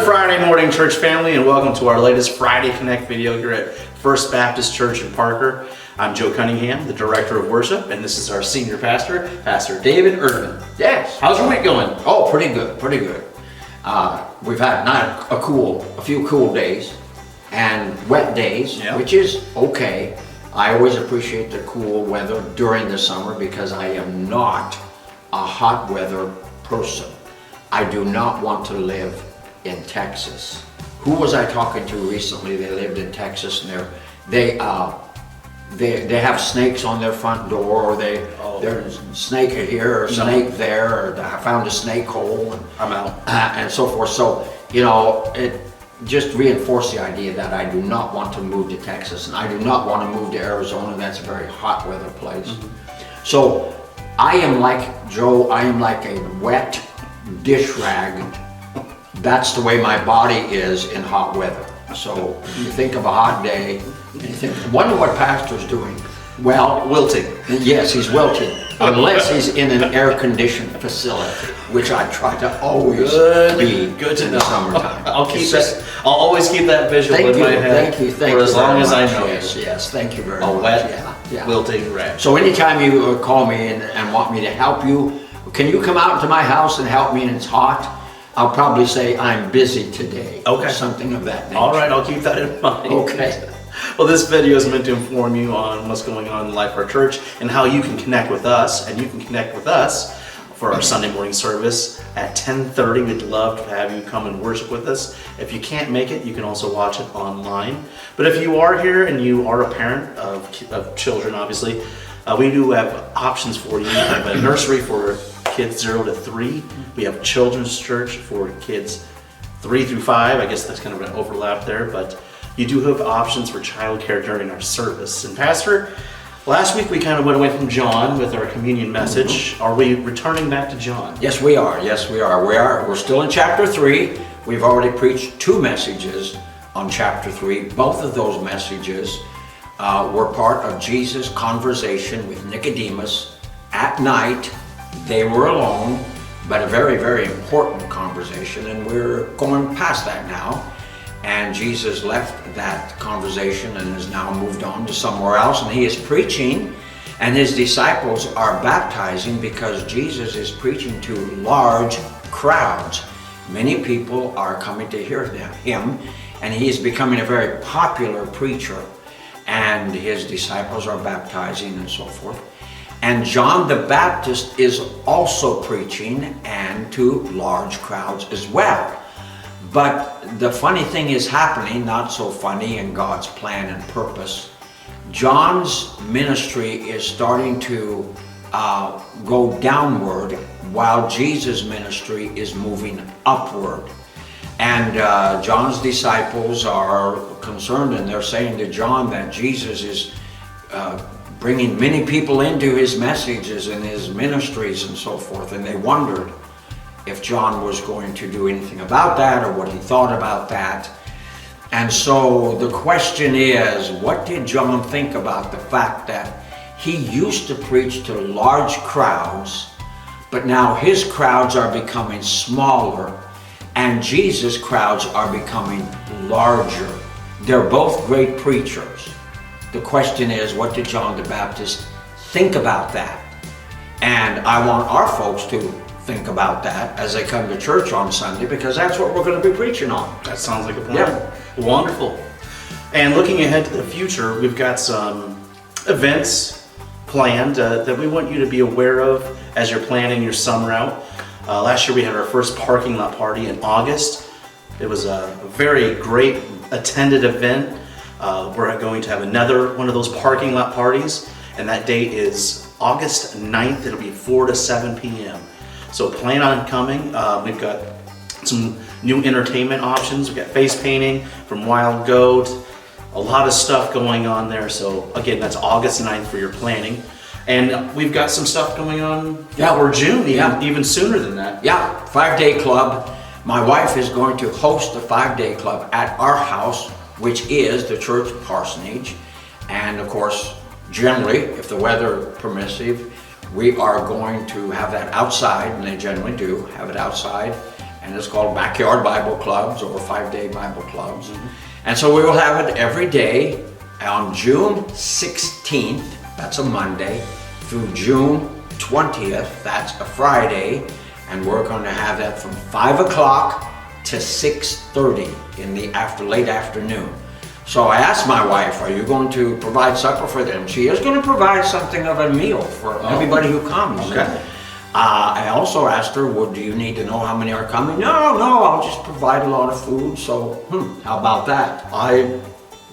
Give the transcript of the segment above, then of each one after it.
Friday morning, church family, and welcome to our latest Friday Connect video here at First Baptist Church in Parker. I'm Joe Cunningham, the Director of Worship, and this is our Senior Pastor, Pastor David Erdman. Yes. How's your week going? Oh, pretty good, pretty good. We've had a few cool days and wet days, which is okay. I always appreciate the cool weather during the summer because I am not a hot weather person. I do not want to live in Texas. Who was I talking to recently? They lived in Texas, and they have snakes on their front door, or there's a snake here or snake there, or I found a snake hole, and I'm out, and so forth. So it just reinforced the idea that I do not want to move to Texas, and I do not want to move to Arizona. That's a very hot weather place. Mm-hmm. So I am like Joe. I am like a wet dish rag. That's the way my body is in hot weather. So you think of a hot day, and you think, wonder what Pastor's doing. Well, wilting. Yes, he's wilting, unless he's in an air-conditioned facility, which I try to always be good to in know. the summertime. I'll always keep that visual in my head. Thank you for as long as I know. Yes, thank you very much. A wet, wilting rag. So anytime you call me and want me to help you, can you come out to my house and help me and it's hot? I'll probably say I'm busy today. Okay. Something of that nature. All right, I'll keep that in mind. Okay. Well, this video is meant to inform you on what's going on in the life of our church and how you can connect with us. And you can connect with us for our Sunday morning service at 10:30. We'd love to have you come and worship with us. If you can't make it, you can also watch it online. But if you are here and you are a parent of children, obviously, we do have options for you. We have a nursery for kids 0 to 3. We have children's church for kids 3 through 5. I guess that's kind of an overlap there, but you do have options for childcare during our service. And Pastor, last week we kind of went away from John with our communion message. Are we returning back to John? Yes, we are. Yes, we are. We're still in chapter 3. We've already preached 2 messages on chapter 3. Both of those messages were part of Jesus' conversation with Nicodemus at night. They were alone, but a very, very important conversation, and we're going past that now. And Jesus left that conversation and has now moved on to somewhere else, and he is preaching, and his disciples are baptizing because Jesus is preaching to large crowds. Many people are coming to hear him, and he is becoming a very popular preacher, and his disciples are baptizing and so forth. And John the Baptist is also preaching, and to large crowds as well. But the funny thing is happening, not so funny in God's plan and purpose. John's ministry is starting to go downward, while Jesus' ministry is moving upward. And John's disciples are concerned, and they're saying to John that Jesus is bringing many people into his messages and his ministries and so forth, and they wondered if John was going to do anything about that or what he thought about that. And so the question is, what did John think about the fact that he used to preach to large crowds, but now his crowds are becoming smaller and Jesus' crowds are becoming larger? They're both great preachers. The question is, what did John the Baptist think about that? And I want our folks to think about that as they come to church on Sunday, because that's what we're going to be preaching on. That sounds like a plan. Yeah. Wonderful. And looking ahead to the future, we've got some events planned that we want you to be aware of as you're planning your summer out. Last year we had our first parking lot party in August. It was a very great attended event. We're going to have another one of those parking lot parties, and that date is August 9th. It'll be 4 to 7 p.m. So plan on coming. We've got some new entertainment options. We've got face painting from Wild Goat, a lot of stuff going on there. So again, that's August 9th for your planning. And we've got some stuff going on for June, even sooner than that. Yeah, 5-day club. My wife is going to host the 5-day club at our house, which is the church parsonage. And of course, generally, if the weather permissive, we are going to have that outside, and they generally do have it outside. and it's called Backyard Bible Clubs or 5-Day Bible Clubs. And so we will have it every day on June 16th, that's a Monday, through June 20th, that's a Friday, and we're going to have that from 5 o'clock to 6:30 in the late afternoon. So I asked my wife, are you going to provide supper for them? She is going to provide something of a meal for everybody who comes. Okay. I also asked her, do you need to know how many are coming? No, I'll just provide a lot of food. So, how about that?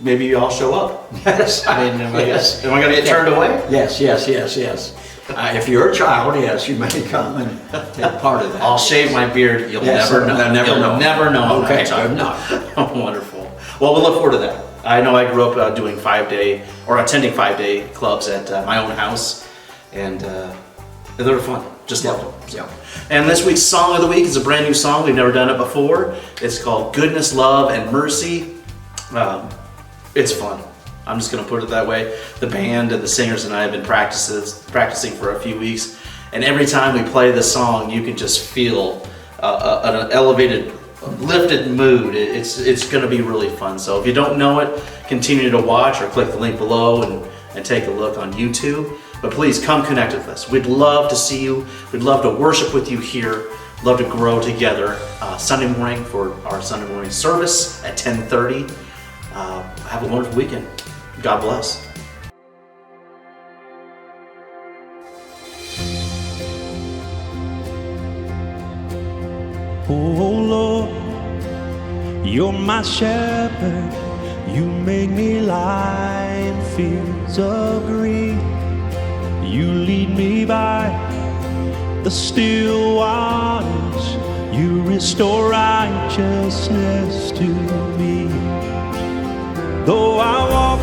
Maybe I'll show up. Yes. I mean, am I Yes. going to get turned away? Yes. If you're a child, yes, you may come and take part of that. I'll shave my beard. You'll Yes, never know. they'll never You'll know. never know. Okay, I'm good not. enough. Wonderful. Well, we'll look forward to that. I know I grew up doing 5-day or attending 5-day clubs at my own house, and they were fun. Just loved them. Yeah. And this week's song of the week is a brand new song. We've never done it before. It's called Goodness, Love, and Mercy. It's fun. I'm just going to put it that way. The band and the singers and I have been practicing for a few weeks. And every time we play this song, you can just feel an elevated, lifted mood. It's going to be really fun. So if you don't know it, continue to watch or click the link below and take a look on YouTube. But please come connect with us. We'd love to see you. We'd love to worship with you here. Love to grow together Sunday morning for our Sunday morning service at 10:30. Have a wonderful weekend. God bless. Oh Lord, you're my shepherd. You make me lie in fields of green. You lead me by the still waters. You restore righteousness to me. Though I walk